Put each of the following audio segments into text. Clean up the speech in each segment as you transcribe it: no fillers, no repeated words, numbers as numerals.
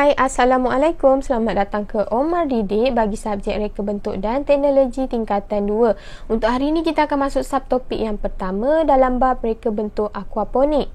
Hai, Assalamualaikum. Selamat datang ke Omar Didik bagi subjek reka bentuk dan teknologi tingkatan 2. Untuk hari ini kita akan masuk subtopik yang pertama dalam bab reka bentuk aquaponik.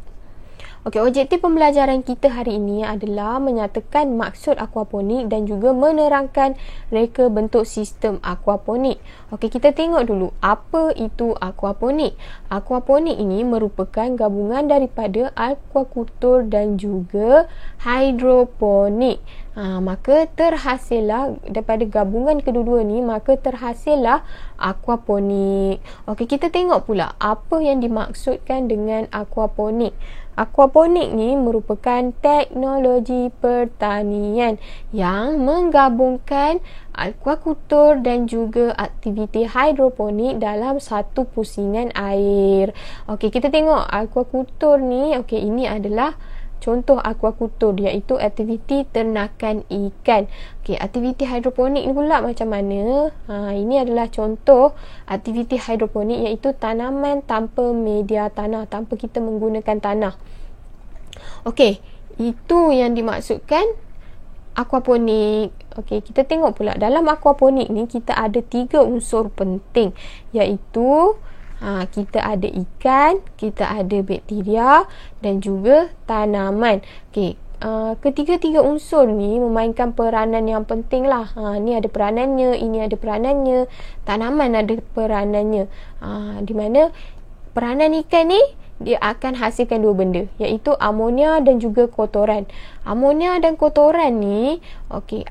Okey, objektif pembelajaran kita hari ini adalah menyatakan maksud aquaponik dan juga menerangkan reka bentuk sistem aquaponik. Okey, kita tengok dulu apa itu aquaponik. Aquaponik ini merupakan gabungan daripada aquakultur dan juga hidroponik. Maka terhasillah daripada gabungan kedua-dua ni, maka terhasillah aquaponik. Okey, kita tengok pula apa yang dimaksudkan dengan aquaponik. Aquaponik ni merupakan teknologi pertanian yang menggabungkan aquakultur dan juga aktiviti hidroponik dalam satu pusingan air. Okey, kita tengok aquakultur ni. Okey, ini adalah contoh aquakultur, iaitu aktiviti ternakan ikan. Okey, aktiviti hidroponik ni pula macam mana? Ini adalah contoh aktiviti hidroponik, iaitu tanaman tanpa media tanah, tanpa kita menggunakan tanah. Okey, itu yang dimaksudkan aquaponik. Okey, kita tengok pula dalam aquaponik ni kita ada 3 unsur penting, iaitu kita ada ikan, kita ada bakteria dan juga tanaman. Okey, ketiga-tiga unsur ni memainkan peranan yang penting lah. Ni ada peranannya, ini ada peranannya, tanaman ada peranannya. Di mana peranan ikan ni, dia akan hasilkan 2 benda, iaitu amonia dan juga kotoran. Amonia dan kotoran ni, okey,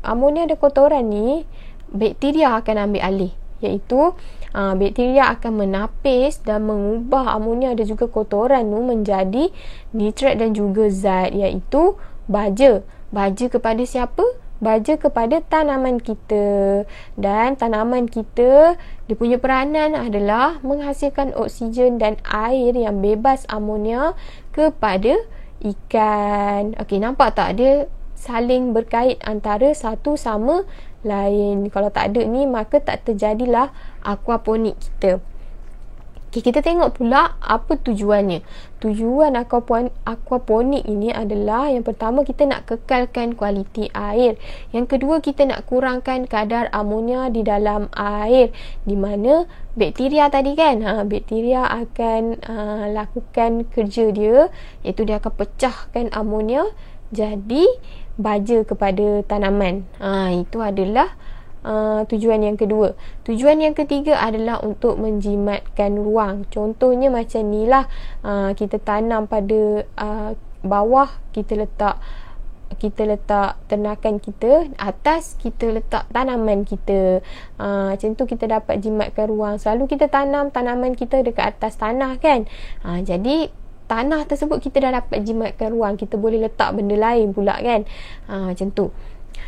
amonia dan kotoran ni bakteria akan ambil alih, iaitu bakteria akan menapis dan mengubah amonia dan juga kotoran tu menjadi nitrat dan juga zat, iaitu baja. Baja kepada siapa? Baja kepada tanaman kita. Dan tanaman kita, dia punya peranan adalah menghasilkan oksigen dan air yang bebas amonia kepada ikan. Okey, nampak tak dia saling berkait antara satu sama lain. Kalau tak ada ni, maka tak terjadilah aquaponik kita. Okay, kita tengok pula apa tujuannya. Tujuan aquaponik ini adalah, yang pertama, kita nak kekalkan kualiti air. Yang kedua, kita nak kurangkan kadar amonia di dalam air. Di mana bakteria tadi kan, bakteria akan lakukan kerja dia, iaitu dia akan pecahkan amonia jadi baja kepada tanaman. Itu adalah tujuan yang kedua. Tujuan yang ketiga adalah untuk menjimatkan ruang. Contohnya macam ni lah, kita tanam pada bawah, kita letak ternakan kita, atas kita letak tanaman kita. Macam tu kita dapat jimatkan ruang. Selalu kita tanam tanaman kita dekat atas tanah kan. Jadi tanah tersebut kita dah dapat jimatkan ruang, kita boleh letak benda lain pula kan. Macam tu.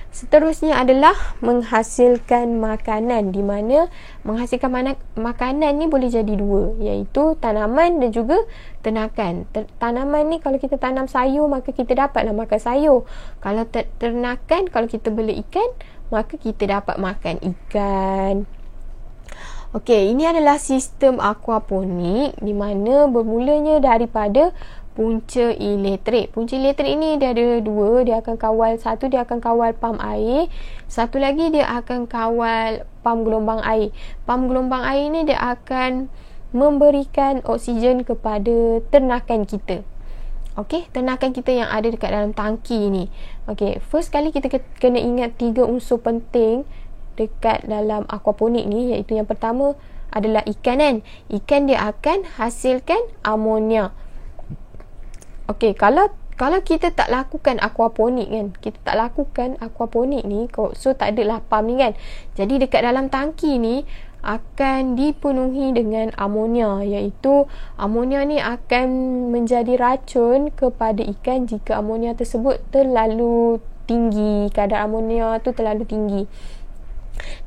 Seterusnya adalah menghasilkan makanan, di mana menghasilkan makanan ni boleh jadi 2, iaitu tanaman dan juga ternakan. Tanaman ni, kalau kita tanam sayur, maka kita dapatlah makan sayur. Kalau ternakan, kalau kita bela ikan, maka kita dapat makan ikan. Okey, ini adalah sistem aquaponik, di mana bermulanya daripada punca elektrik. Punca elektrik ini dia ada 2, dia akan kawal, satu dia akan kawal pam air, satu lagi dia akan kawal pam gelombang air. Pam gelombang air ni dia akan memberikan oksigen kepada ternakan kita. Okey, ternakan kita yang ada dekat dalam tangki ni. Okey, first kali kita kena ingat 3 unsur penting dekat dalam aquaponik ni, iaitu yang pertama adalah ikan kan. Ikan dia akan hasilkan amonia. Okey, kalau kita tak lakukan aquaponik kan, kita tak lakukan aquaponik ni, so tak adalah pam ni kan. Jadi dekat dalam tangki ni akan dipenuhi dengan amonia, iaitu amonia ni akan menjadi racun kepada ikan jika amonia tersebut terlalu tinggi, kadar amonia tu terlalu tinggi.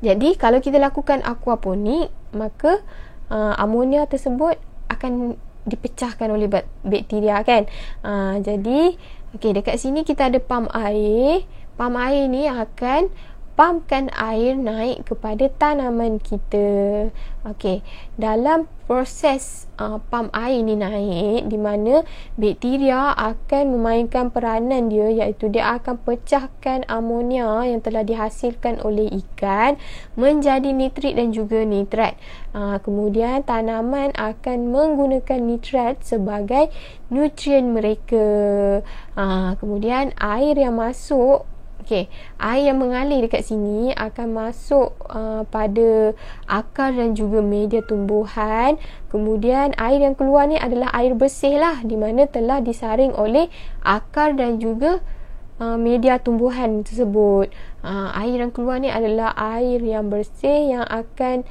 Jadi kalau kita lakukan aquaponik, maka amonia tersebut akan dipecahkan oleh bakteria kan. Jadi okey, dekat sini kita ada pam air. Pam air ni akan pumpkan air naik kepada tanaman kita. Okey, dalam proses pump air ni naik, di mana bakteria akan memainkan peranan dia, iaitu dia akan pecahkan amonia yang telah dihasilkan oleh ikan menjadi nitrit dan juga nitrat. Kemudian tanaman akan menggunakan nitrat sebagai nutrien mereka. Kemudian air yang masuk, air yang mengalir dekat sini akan masuk pada akar dan juga media tumbuhan. Kemudian air yang keluar ni adalah air bersih lah, di mana telah disaring oleh akar dan juga media tumbuhan tersebut. Air yang keluar ni adalah air yang bersih yang akan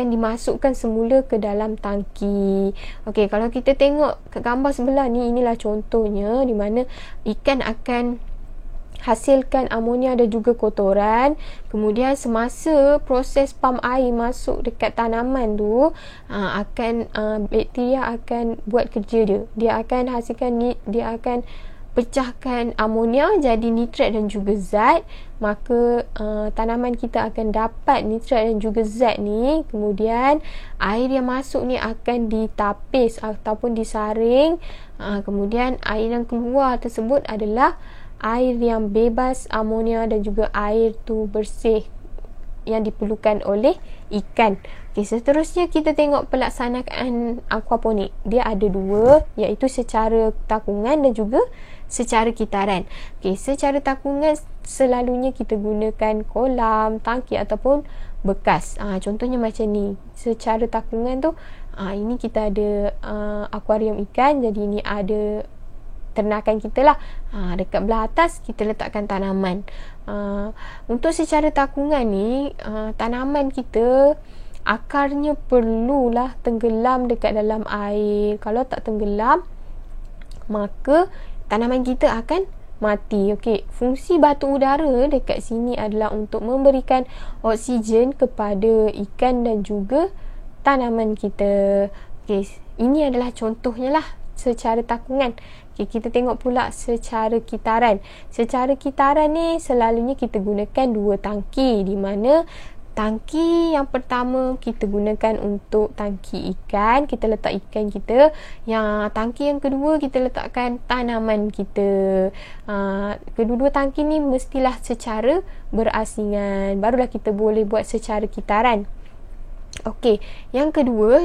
dimasukkan semula ke dalam tangki. Okey, kalau kita tengok ke gambar sebelah ni, inilah contohnya di mana ikan akan hasilkan amonia dan juga kotoran. Kemudian semasa proses pump air masuk dekat tanaman tu, bakteria akan buat kerja dia. Dia akan pecahkan amonia jadi nitrat dan juga zat. Maka tanaman kita akan dapat nitrat dan juga zat ni. Kemudian air yang masuk ni akan ditapis ataupun disaring. Kemudian air yang keluar tersebut adalah air yang bebas amonia dan juga air tu bersih yang diperlukan oleh ikan. Seterusnya kita tengok pelaksanaan aquaponik. Dia ada dua, iaitu secara takungan dan juga secara kitaran. Secara takungan selalunya kita gunakan kolam, tangki ataupun bekas. Contohnya macam ni. Secara takungan tu, ini kita ada akuarium ikan, jadi ini ada ternakan kita lah. Dekat belah atas kita letakkan tanaman. Untuk secara takungan ni, tanaman kita akarnya perlulah tenggelam dekat dalam air. Kalau tak tenggelam, maka tanaman kita akan mati. Fungsi batu udara dekat sini adalah untuk memberikan oksigen kepada ikan dan juga tanaman kita. Ini adalah contohnya lah secara takungan. Kita tengok pula secara kitaran. Secara kitaran ni selalunya kita gunakan dua tangki, di mana tangki yang pertama kita gunakan untuk tangki ikan, kita letak ikan kita. Yang tangki yang kedua kita letakkan tanaman kita. Kedua-dua tangki ni mestilah secara berasingan, barulah kita boleh buat secara kitaran. Yang kedua,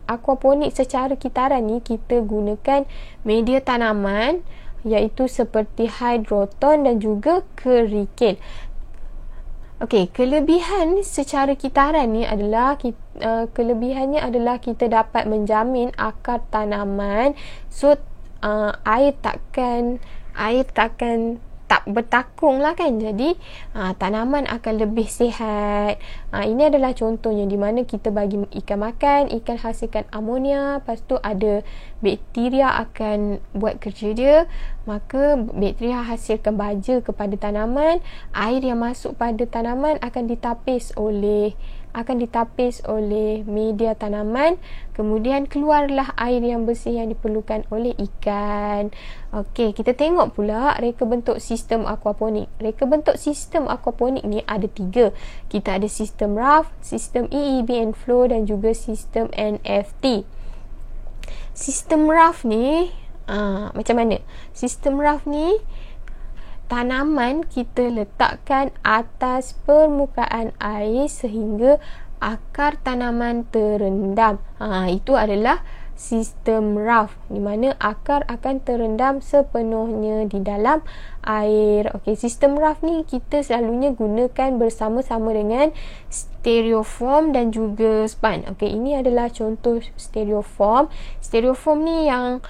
aquaponik secara kitaran ni kita gunakan media tanaman, iaitu seperti hidroton dan juga kerikil. Kelebihan secara kitaran ni adalah kelebihannya adalah kita dapat menjamin akar tanaman, so air takkan tak bertakung lah kan. Jadi tanaman akan lebih sihat. Ini adalah contohnya di mana kita bagi ikan makan, ikan hasilkan amonia, lepas tu ada bakteria akan buat kerja dia, maka bakteria hasilkan baja kepada tanaman. Air yang masuk pada tanaman akan ditapis oleh media tanaman. Kemudian keluarlah air yang bersih yang diperlukan oleh ikan. Kita tengok pula reka bentuk sistem aquaponik. Reka bentuk sistem aquaponik ni ada 3. Kita ada sistem raft, sistem EEB and flow dan juga sistem NFT. Sistem raft ni macam mana? Sistem raft ni, tanaman kita letakkan atas permukaan air sehingga akar tanaman terendam. Itu adalah sistem raft, di mana akar akan terendam sepenuhnya di dalam air. Sistem raft ni kita selalunya gunakan bersama-sama dengan stereofoam dan juga span. Ini adalah contoh stereofoam. Stereofoam ni yang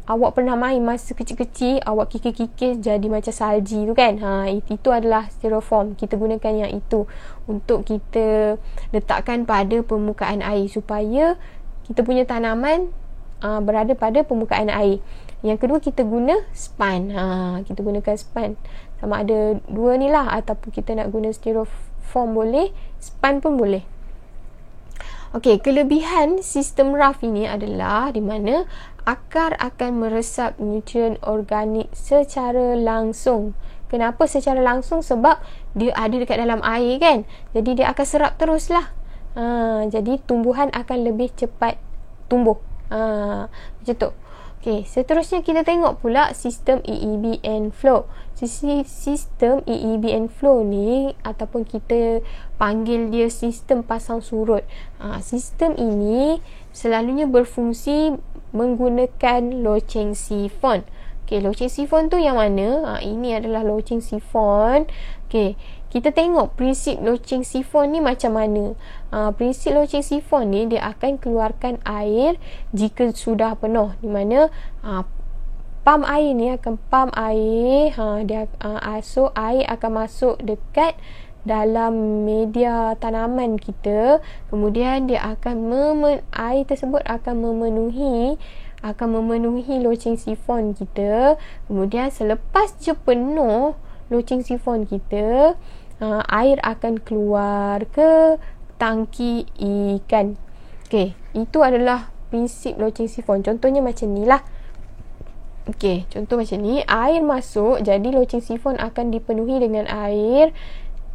awak pernah main masa kecil-kecil, awak kikis-kikis jadi macam salji tu kan. Itu adalah stereofoam. Kita gunakan yang itu untuk kita letakkan pada permukaan air supaya kita punya tanaman berada pada permukaan air. Yang kedua, kita guna span. Kita gunakan span. Sama ada dua ni lah, ataupun kita nak guna stereofoam boleh, span pun boleh. Kelebihan sistem raft ini adalah di mana akar akan meresap nutrien organik secara langsung Kenapa secara langsung? Sebab dia ada dekat dalam air kan. Jadi dia akan serap teruslah. Jadi tumbuhan akan lebih cepat tumbuh. Macam tu. Okey, seterusnya kita tengok pula sistem EEB and flow. Sistem EEB and flow ni ataupun kita panggil dia sistem pasang surut. Sistem ini selalunya berfungsi menggunakan loceng sifon. Okey, loceng sifon tu yang mana? Ini adalah loceng sifon. Okey, kita tengok prinsip loceng sifon ni macam mana. Prinsip loceng sifon ni dia akan keluarkan air jika sudah penuh, di mana pam air ni akan pam air, so air akan masuk dekat dalam media tanaman kita, kemudian dia akan air tersebut akan memenuhi loceng sifon kita. Kemudian selepas je penuh loceng sifon kita, air akan keluar ke tangki ikan. Okey, itu adalah prinsip loceng sifon. Contohnya macam ni lah. Okey, contoh macam ni, air masuk, jadi loceng sifon akan dipenuhi dengan air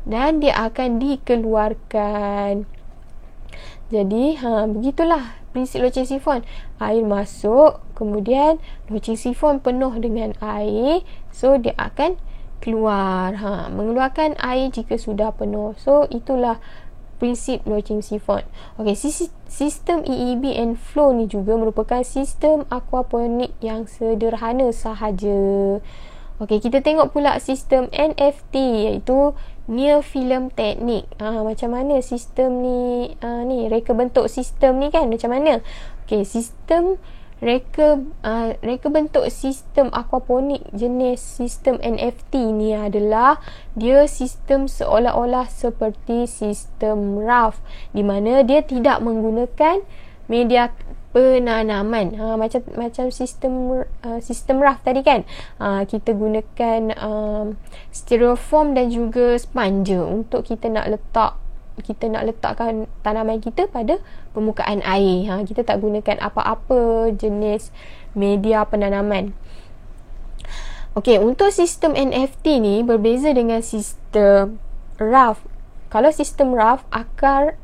dan dia akan dikeluarkan. Jadi begitulah prinsip loceng sifon. Air masuk, kemudian loceng sifon penuh dengan air, so dia akan keluar, mengeluarkan air jika sudah penuh. So itulah prinsip loceng sifon. Okey, sistem EEB and flow ni juga merupakan sistem aquaponik yang sederhana sahaja. Okey, kita tengok pula sistem NFT, iaitu near film teknik. Macam mana sistem ni, reka bentuk sistem ni kan macam mana? Okey, sistem reka bentuk sistem aquaponik jenis sistem NFT ni adalah dia sistem seolah-olah seperti sistem raft, di mana dia tidak menggunakan media penanaman. Macam sistem raft tadi kan, kita gunakan styrofoam dan juga sponge untuk kita nak letakkan tanaman kita pada permukaan air. Kita tak gunakan apa-apa jenis media penanaman. Okey, untuk sistem NFT ni berbeza dengan sistem raft. Kalau sistem raft, akar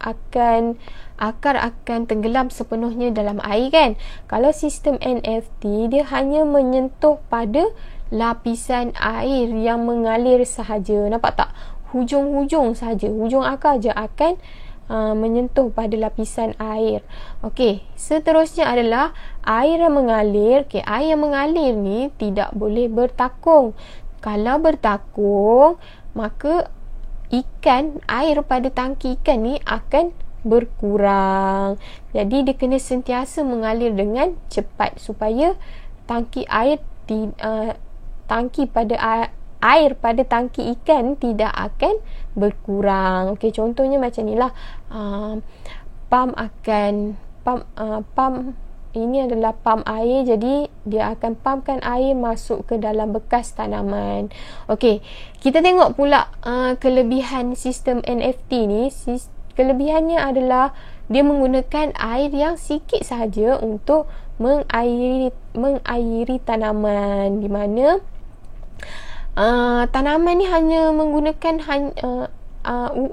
akan tenggelam sepenuhnya dalam air kan. Kalau sistem NFT, dia hanya menyentuh pada lapisan air yang mengalir sahaja. Nampak tak? Hujung-hujung saja, hujung akar je akan menyentuh pada lapisan air. Okey, seterusnya adalah air yang mengalir. Okey, air yang mengalir ni tidak boleh bertakung. Kalau bertakung, maka air pada tangki ikan ni akan berkurang. Jadi dia kena sentiasa mengalir dengan cepat supaya air pada tangki ikan tidak akan berkurang. Okey, contohnya macam inilah. Pam ini adalah pam air, jadi dia akan pampkan air masuk ke dalam bekas tanaman. Okey, kita tengok pula kelebihan sistem NFT ni. Kelebihannya adalah dia menggunakan air yang sikit sahaja untuk mengairi tanaman, di mana tanaman ni hanya menggunakan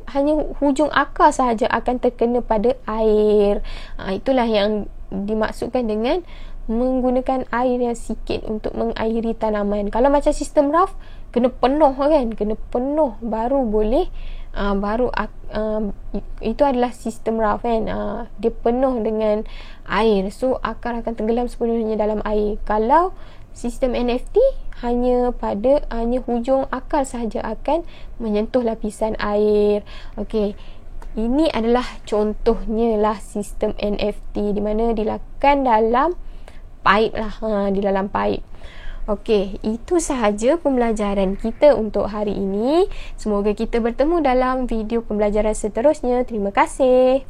hanya hujung akar sahaja akan terkena pada air. Itulah yang dimaksudkan dengan menggunakan air yang sikit untuk mengairi tanaman. Kalau macam sistem raft, kena penuh kan, kena penuh baru boleh, itu adalah sistem raft kan. Dia penuh dengan air, so akar akan tenggelam sepenuhnya dalam air. Kalau sistem NFT, hanya hujung akar sahaja akan menyentuh lapisan air. Okey, ini adalah contohnya lah sistem NFT, di mana dilakukan dalam paip lah, di dalam paip. Okey, itu sahaja pembelajaran kita untuk hari ini. Semoga kita bertemu dalam video pembelajaran seterusnya. Terima kasih.